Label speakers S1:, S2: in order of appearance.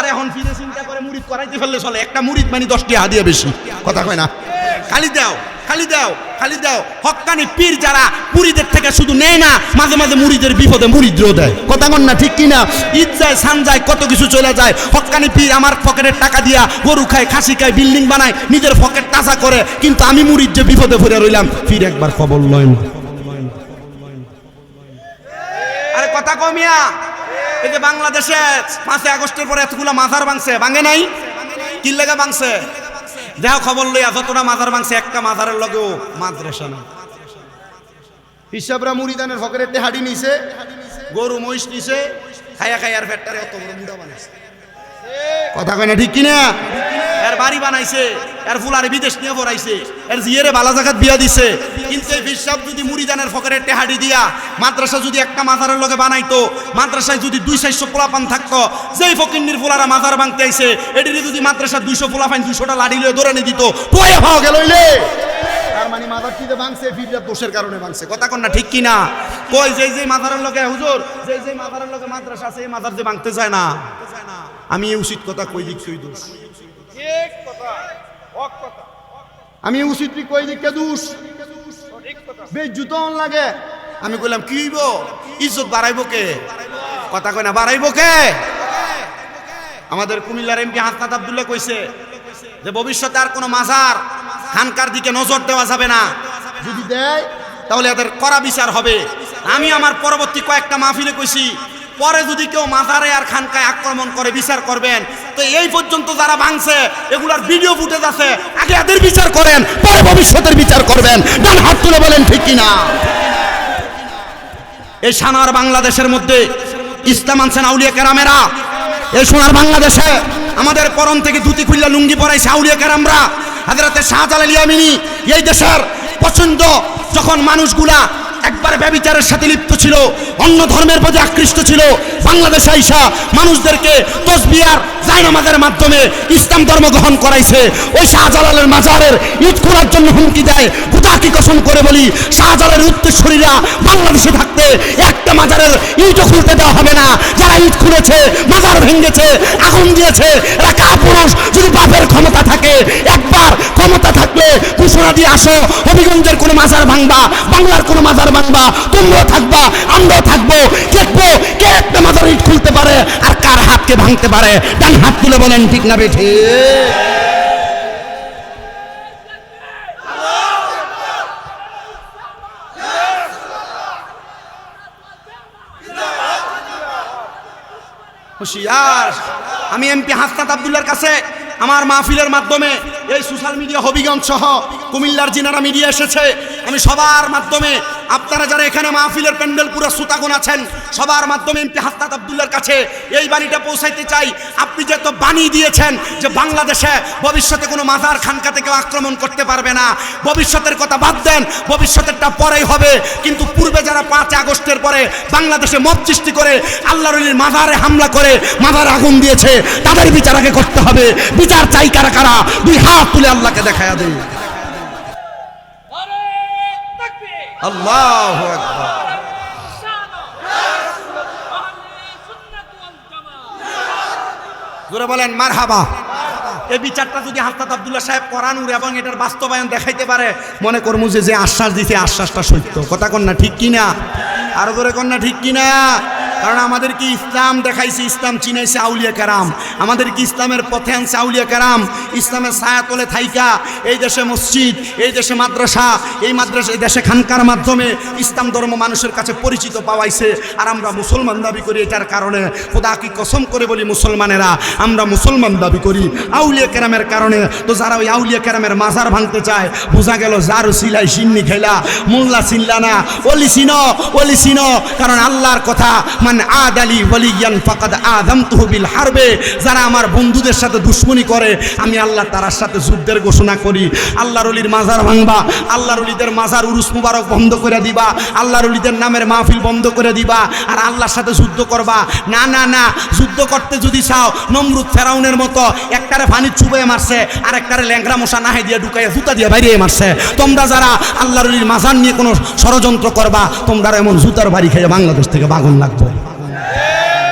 S1: আর এখন ফিরে চিন্তা করে মুরিদ করাইতে ফেললে চলে, একটা মুরিদ মানে 10 টাকা দিয়ে বেশি, কথা কয় না? খালি দাও খালি দাও খালি দাও। হক্কানি পীর যারা মুরিদের থেকে শুধু নেয় না, মাঝে মাঝে মুরিদের বিপদে মুরিদও দেয়, কথা কন না ঠিক কিনা? ঈদ যায়, সান যায়, কত কিছু চলে যায়। হক্কানি পীর আমার পকেটের টাকা দিয়া গরু খায়, খাসি খায়, বিল্ডিং বানায়, নিজের পকেট তাজা করে, কিন্তু আমি মুরিদ যে বিপদে পড়ে রইলাম, পীর একবার খবর লয় না। আরে কথা কমিয়া, এই যে বাংলাদেশে 5 আগস্টের পরে এতগুলা মাজার ভাঙছে, ভাঙে নাই? কি লেগে ভাঙছে? দেহ খবর লইয়া যতটা মাজার ভাঙছে, একটা মাজারের লগেও মাদ্রাসা না। হিসাবরা মুরিদানের ফকেরের টেহাডি নিছে, গরু মহিষ নিছে, খাইয়া খাইয়া আর ফেটটারে অত বড় মুড়া বানাইছে, কথা কয় না ঠিক কিনা? এর বাড়ি বানাইছে, এর ফুলারে বিদেশ নিয়ে পড়াইছে, এর জিয়েরে বালা জাগাত বিয়া দিছে, কিন্তু এই হিসাব যদি মুরিদানের ফকেরের টেহাডি দিয়া মাদ্রাসা যদি একটা মাজারের লগে বানাইতো, মাদ্রাসায় যদি 200-400 পোলাপান থাকতো, যেই ফকিন্নির ফুলারা মাজার ভাঙতে আইছে, এটিরে যদি মাদ্রাসা 200 পোলাপান 200টা লাঠি লয়ে দৌড়ানি দিত, পয়ে পাওয়া গেল তার মানে মাজার কিতে ভাঙছে ফিররা দোষের কারণে ভাঙছে, কথা কন না ঠিক কিনা? কই যেই মাজারের লগে হুজুর, যেই মাজারের লগে মাদ্রাসা আছে, এই মাজার যে ভাঙতে চায় না, আমি এই উচিত কথা কই দিক কই দোষ, ঠিক কথা, হক কথা, আমি উচিত কই দিক কে দোষ, ঠিক কথা, বেজুতন লাগে। আমি কইলাম কি হইব, ইজ্জত বাড়াইবো কে? কথা কয় না, বাড়াইবো কে? আমাদের কুমিল্লার এমপি হাসনাত আব্দুল্লাহ কইছে যে ভবিষ্যতে আর কোনো মাজার খানকার দিকে নজর দেওয়া যাবে না, যদি দেয় তাহলে এদের কড়া বিচার হবে। আমি আমার পরবর্তী কয়েকটা মাহফিলে কইছি, পরে যদি কেউ মাজারে আর খানকায় আক্রমণ করে বিচার করবেন। তো এই পর্যন্ত যারা ভাঙছে এগুলার ভিডিও ফুটেজ আছে, আগে এদের বিচার করেন, পরে ভবিষ্যতের বিচার করবেন। ডান হাত তুলে বলেন ঠিক কিনা? এই সোনার বাংলাদেশের মধ্যে ইসলাম আনছেন আউলিয়া কেরামেরা। এই সোনার বাংলাদেশে আমাদের পরন থেকে ধুতি খুললা লুঙ্গি পরাইছে আউলিয়া কেরামরা। হযরতে শাহজালাল ইয়ামিনী এই দেশের পছন্দ যখন মানুষগুলা একবারে ব্যভিচারের সাথে লিপ্ত ছিল, অন্য ধর্মের প্রতি আকৃষ্ট ছিল, বাংলাদেশে আইসা মানুষদেরকে তাসবিহ আর জায়নামাজের মাধ্যমে ইসলাম ধর্ম গ্রহণ করাইছে। ওই শাহজালালের মাজারের ইট খোলার জন্য হুমকি দেয়। খোদা কি কসম করে বলি, শাহজালালের উত্তরসূরিরা বাংলাদেশে থাকতে একটা মাজারের ইটও খুলতে দেওয়া হবে না। যারা ইট খুলেছে, মাজার ভেঙেছে, আগুন দিয়েছে, এরা কাপুরুষ। যদি বাপের ক্ষমতা থাকে, একবার ক্ষমতা থাকলে ঘোষণা দিয়ে আসো, হবিগঞ্জের কোনো মাজার ভাঙবা, বাংলার কোনো মাজার ভাঙবা, তোমরাও থাকবা, আমরাও থাকবো, দেখবো কে একটা মাজার ইট খুলতে পারে আর কার হাতকে ভাঙতে পারে। ডান হাত তুলে বলেন ঠিক না বেঠে? হুশিয়ার। আমি এমপি হাসনাত আব্দুল্লাহর কাছে আমার মাহফিলের মাধ্যমে এই সোশ্যাল মিডিয়া হবিগঞ্জ সহ কুমিল্লার যিনারা মিডিয়া এসেছে, আমি সবার মাধ্যমে, আপনারা যারা এখানে মাহফিলের প্যান্ডেল পুরো সুতাগুন আছেন, সবার মাধ্যমে এমপি হাসনাত আব্দুল্লাহর কাছে এই বাণীটা পৌঁছাইতে চাই। আপনি যে তো বাণী দিয়েছেন যে বাংলাদেশে ভবিষ্যতে কোনো মাজার খানকা থেকে আক্রমণ করতে পারবে না, ভবিষ্যতের কথা বাদ দেন, ভবিষ্যতেরটা পরেই হবে। কিন্তু পূর্বে যারা 5 আগস্টের পরে বাংলাদেশে মব সৃষ্টি করে আল্লাহর ওলির মাজারে হামলা করে মাজার আগুন দিয়েছে, তাদের বিচার আগে করতে হবে। বিচার চাই কারা কারা? 2 হাত তুলে আল্লাহকে দেখায়া দেন। আল্লাহু আকবার। জোরে বলেন মারহাবা। এই বিচারটা যদি হাসনাত আব্দুল্লাহ সাহেব কোরআন এবং এটার বাস্তবায়ন দেখাইতে পারে, মনে করমু যে আশ্বাস দিতে আশ্বাসটা সত্য, কথা কন না ঠিক কিনা? আরো জোরে কন না ঠিক কিনা? কারণ আমাদের কি ইসলাম দেখাইছে, ইসলাম চিনাইছে আউলিয়া কেরাম, আমাদের কি ইসলামের পথে আনছে আউলিয়া কেরাম। ইসলামের ছায়া তলে থাইকা এই দেশে মসজিদ, এই দেশে মাদ্রাসা, এই দেশে খানকার মাধ্যমে ইসলাম ধর্ম মানুষের কাছে পরিচিত পাওয়াইছে। আর আমরা মুসলমান দাবি করি, এটার কারণে খোদা কি কসম করে বলি, মুসলমানেরা আমরা মুসলমান দাবি করি আউলিয়া কেরামের কারণে। তো যারা ওই আউলিয়া কেরামের মাজার ভাঙতে চায়, বোঝা গেল যারু সিলাই সিন্নি খেলা, মোল্লা চিল্লা না, অলি চিনো, অলি চিনো। কারণ আল্লাহর কথা, মান আদালি ওয়ালিয়ান ফাকাদ আযামতুহু বিল হারবে, যারা আমার বন্ধুদের সাথে দুশমনি করে, আমি আল্লাহ তার সাথে যুদ্ধের ঘোষণা করি। আল্লাহর ওলির মাজার ভাঙবা, আল্লাহর ওলিদের মাজার উরুস মুবারক বন্ধ করে দিবা, আল্লাহর ওলিদের নামের মাহফিল বন্ধ করে দিবা, আর আল্লাহর সাথে যুদ্ধ করবা। না না না, যুদ্ধ করতে যদি চাও নমরুদ ফেরাউনের মতো একটারে পানি চুবাইয়ে মারছে, আর একটারে ল্যাংরা মশা নাহে দিয়ে ঢুকাইয়া জুতা দিয়ে বাইরে মারছে। তোমরা যারা আল্লাহর ওলির মাজার নিয়ে কোনো ষড়যন্ত্র করবা, তোমরা এমন জুতার বাড়ি খেয়ে বাংলাদেশ থেকে বাগুন লাগবে।